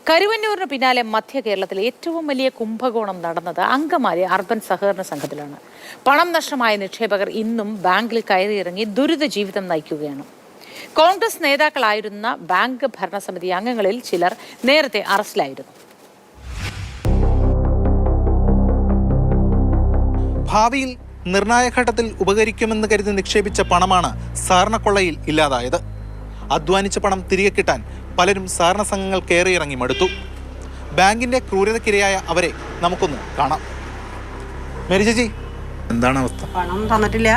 കരുവന്നൂരിന് പിന്നാലെ മധ്യ കേരളത്തിലെ ഏറ്റവും വലിയ കുംഭകോണം നടന്നത് അങ്കമാലി അർബൻ സഹകരണ സംഘത്തിലാണ്. പണം നഷ്ടമായ നിക്ഷേപകർ ഇന്നും ബാങ്കിൽ കയറിയിറങ്ങി ദുരിത ജീവിതം നയിക്കുകയാണ്. കോൺഗ്രസ് നേതാക്കളായിരുന്ന ബാങ്ക് ഭരണസമിതി അംഗങ്ങളിൽ ചിലർ നേരത്തെ അറസ്റ്റിലായിരുന്നു. ഭാവിയിൽ നിർണായക ഘട്ടത്തിൽ ഉപകരിക്കുമെന്ന് കരുതി നിക്ഷേപിച്ച പണമാണ് സഹകരണക്കൊള്ളയിൽ ഇല്ലാതായത്. അധ്വാനിച്ച പണം തിരികെ കിട്ടാൻ പലരും സഹകരണ സംഘങ്ങൾ കയറിയിറങ്ങി മടുത്തു. ബാങ്കിന്റെ ക്രൂരതയ്ക്കിരയായ അവരെ നമുക്കൊന്ന് കാണാം. മേരി ചേച്ചി, എന്താണ് അവസ്ഥ? പണം തന്നിട്ടില്ല.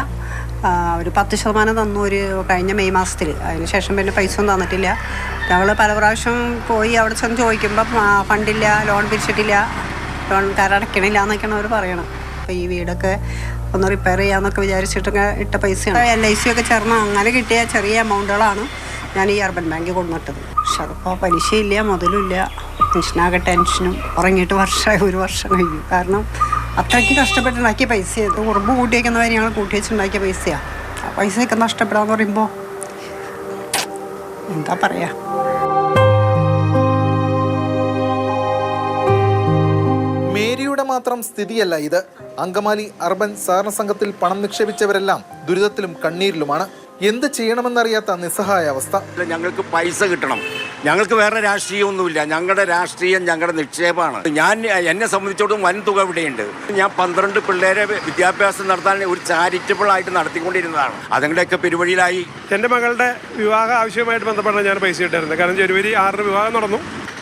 ഒരു 10% തന്നു ഒരു കഴിഞ്ഞ മെയ് മാസത്തിൽ. അതിനുശേഷം പിന്നെ പൈസ ഒന്നും തന്നിട്ടില്ല. ഞങ്ങൾ പല പ്രാവശ്യം പോയി അവിടെ ചെന്ന് ചോദിക്കുമ്പോൾ ഫണ്ടില്ല, ലോൺ പിരിച്ചിട്ടില്ല, ലോൺകാർ അടയ്ക്കണില്ല എന്നൊക്കെയാണ് അവർ പറയണം. അപ്പോൾ ഈ വീടൊക്കെ ഒന്ന് റിപ്പയർ ചെയ്യാമെന്നൊക്കെ വിചാരിച്ചിട്ടൊക്കെ ഇട്ട പൈസയാണ്. LIC ഒക്കെ ചേർന്ന് അങ്ങനെ കിട്ടിയ ചെറിയ എമൗണ്ടുകളാണ് ഞാൻ ഈ അർബൻ ബാങ്കിൽ കൊണ്ടുവന്നിട്ടത്. പക്ഷെ അതിപ്പോൾ പലിശയില്ല, മുതലുമില്ല. ടെൻഷനാകെ ടെൻഷനും. ഉറങ്ങിയിട്ട് ഒരു വർഷം കഴിഞ്ഞു. കാരണം അത്രയ്ക്ക് കഷ്ടപ്പെട്ടുണ്ടാക്കിയ പൈസയാണ്. ഉറമ്പ് കൂട്ടി വയ്ക്കുന്ന വരെ ഞങ്ങൾ കൂട്ടി വെച്ചുണ്ടാക്കിയ പൈസയാണ്. ആ പൈസയൊക്കെ നഷ്ടപ്പെടാന്ന് പറയുമ്പോൾ എന്താ പറയുക. മേരിയുടെ മാത്രം സ്ഥിതിയല്ല ഇത്. അങ്കമാലി അർബൻ സഹകരണ സംഘത്തിൽ പണം നിക്ഷേപിച്ചവരെല്ലാം ദുരിതത്തിലും കണ്ണീരിലുമാണ്. എന്ത് ചെയ്യണമെന്നറിയാത്ത നിസ്സഹായ അവസ്ഥ. ഞങ്ങൾക്ക് പൈസ കിട്ടണം. ഞങ്ങൾക്ക് വേറെ രാഷ്ട്രീയമൊന്നുമില്ല. ഞങ്ങളുടെ രാഷ്ട്രീയം ഞങ്ങളുടെ നിക്ഷേപമാണ്. എന്നെ സംബന്ധിച്ചോടും വൻ തുക ഇവിടെയുണ്ട്. ഞാൻ 12 പിള്ളേരെ വിദ്യാഭ്യാസം നടത്താൻ ഒരു ചാരിറ്റബിൾ ആയിട്ട് നടത്തിക്കൊണ്ടിരുന്നതാണ്. അതുങ്ങളുടെയൊക്കെ പെരുവഴിയിലായി. എൻ്റെ മകളുടെ വിവാഹ ആവശ്യമായിട്ട് ബന്ധപ്പെട്ടാണ് ഞാൻ പൈസ ഇട്ടായിരുന്നത്. കാരണം ജനുവരി 6 വിവാഹം നടന്നു.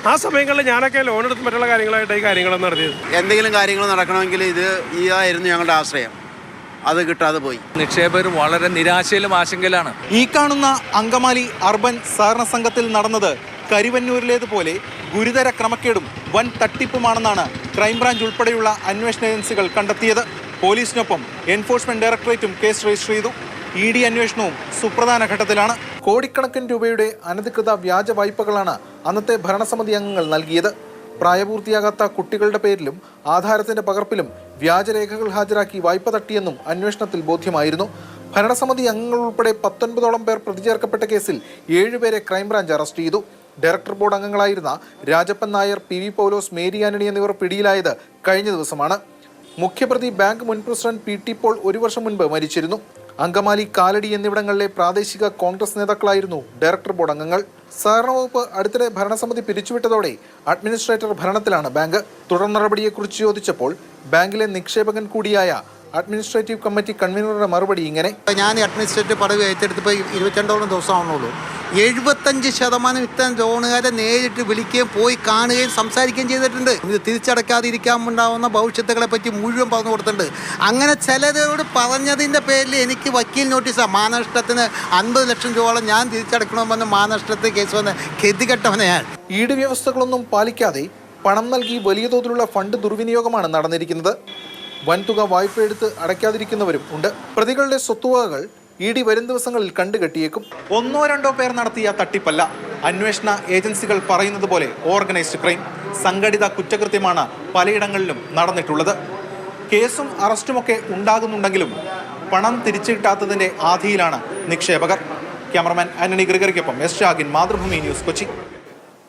ആ സമയങ്ങളിൽ ഞാനൊക്കെ ലോൺ എടുത്ത് മറ്റുള്ള കാര്യങ്ങളായിട്ട് ഈ കാര്യങ്ങളൊന്നും നടത്തിയത്. എന്തെങ്കിലും കാര്യങ്ങൾ നടക്കണമെങ്കിൽ ഇതായിരുന്നു ഞങ്ങളുടെ ആശ്രയം. അത് കിട്ടാതെ പോയി. നിക്ഷേപകർ വളരെ നിരാശയിലും ആശങ്കയിലാണ്. ഈ കാണുന്ന അങ്കമാലി അർബൻ സഹകരണ സംഘത്തിൽ നടന്നത് കരുവന്നൂരിലേതുപോലെ ഗുരുതര ക്രമക്കേടും വൻ തട്ടിപ്പുമാണെന്നാണ് ക്രൈംബ്രാഞ്ച് ഉൾപ്പെടെയുള്ള അന്വേഷണ ഏജൻസികൾ കണ്ടെത്തിയത്. പോലീസിനൊപ്പം എൻഫോഴ്സ്മെന്റ് ഡയറക്ടറേറ്റും കേസ് രജിസ്റ്റർ ചെയ്തു. ED അന്വേഷണവും സുപ്രധാന ഘട്ടത്തിലാണ്. കോടിക്കണക്കിന് രൂപയുടെ അനധികൃത വ്യാജ വായ്പകളാണ് അന്നത്തെ ഭരണസമിതി അംഗങ്ങൾ നൽകിയത്. പ്രായപൂർത്തിയാകാത്ത കുട്ടികളുടെ പേരിലും ആധാരത്തിന്റെ പകർപ്പിലും വ്യാജരേഖകൾ ഹാജരാക്കി വായ്പ തട്ടിയെന്നും അന്വേഷണത്തിൽ ബോധ്യമായിരുന്നു. ഭരണസമിതി അംഗങ്ങൾ ഉൾപ്പെടെ 19ഓളം പേർ പ്രതിചേർക്കപ്പെട്ട കേസിൽ 7 പേരെ ക്രൈംബ്രാഞ്ച് അറസ്റ്റ് ചെയ്തു. ഡയറക്ടർ ബോർഡ് അംഗങ്ങളായിരുന്ന Rajappan Nair, PV Paulose, Mary Antony എന്നിവർ പിടിയിലായത് കഴിഞ്ഞ ദിവസമാണ്. മുഖ്യപ്രതി ബാങ്ക് മുൻ പ്രസിഡന്റ് PT പോൾ 1 വർഷം മുൻപ് മരിച്ചിരുന്നു. അങ്കമാലി, കാലടി എന്നിവിടങ്ങളിലെ പ്രാദേശിക കോൺഗ്രസ് നേതാക്കളായിരുന്നു ഡയറക്ടർ ബോർഡ് അംഗങ്ങൾ. സഹകരണ വകുപ്പ് അടുത്തിടെ ഭരണസമിതി പിരിച്ചുവിട്ടതോടെ അഡ്മിനിസ്ട്രേറ്റർ ഭരണത്തിലാണ് ബാങ്ക്. തുടർ നടപടിയെക്കുറിച്ച് ചോദിച്ചപ്പോൾ ബാങ്കിലെ നിക്ഷേപകൻ കൂടിയായ അഡ്മിനിസ്ട്രേറ്റീവ് കമ്മിറ്റി കൺവീനറുടെ മറുപടി ഇങ്ങനെ: ഞാൻ അഡ്മിനിസ്ട്രേറ്റീവ് പദവി ഏറ്റെടുത്തപ്പോൾ 22ഓളം ദിവസമാണുള്ളൂ. 75% ഇത്തരം ലോണുകാരെ നേരിട്ട് വിളിക്കുകയും പോയി കാണുകയും സംസാരിക്കുകയും ചെയ്തിട്ടുണ്ട്. ഇത് തിരിച്ചടക്കാതിരിക്കാമുണ്ടാവുന്ന ഭവിഷ്യത്തുകളെ പറ്റി മുഴുവൻ പറഞ്ഞു കൊടുത്തിട്ടുണ്ട്. അങ്ങനെ ചിലരോട് പറഞ്ഞതിൻ്റെ പേരിൽ എനിക്ക് വക്കീൽ നോട്ടീസാണ്. മാനനഷ്ടത്തിന് 50 ലക്ഷം രൂപയോളം ഞാൻ തിരിച്ചടക്കണമെന്ന് മാനനഷ്ടത്തിൽ കേസ് വന്ന് ഗതികെട്ടവനെ ഞാൻ. ED വ്യവസ്ഥകളൊന്നും പാലിക്കാതെ പണം നൽകി വലിയ തോതിലുള്ള ഫണ്ട് ദുർവിനിയോഗമാണ് നടന്നിരിക്കുന്നത്. വൻതുക വായ്പ എടുത്ത് അടയ്ക്കാതിരിക്കുന്നവരും ഉണ്ട്. പ്രതികളുടെ സ്വത്തുവകകൾ ED വരും ദിവസങ്ങളിൽ കണ്ടുകെട്ടിയേക്കും. 1-2 പേർ നടത്തിയ തട്ടിപ്പല്ല. അന്വേഷണ ഏജൻസികൾ പറയുന്നത് പോലെ ഓർഗനൈസ്ഡ് ക്രൈം, സംഘടിത കുറ്റകൃത്യമാണ് പലയിടങ്ങളിലും നടന്നിട്ടുള്ളത്. കേസും അറസ്റ്റുമൊക്കെ ഉണ്ടാകുന്നുണ്ടെങ്കിലും പണം തിരിച്ചു കിട്ടാത്തതിൻ്റെ ആധിയിലാണ് നിക്ഷേപകർ. ക്യാമറമാൻ ആന്റണി ഗ്രിഗറിക്കൊപ്പം S. ഷാഗിൻ, മാതൃഭൂമി ന്യൂസ്, കൊച്ചി.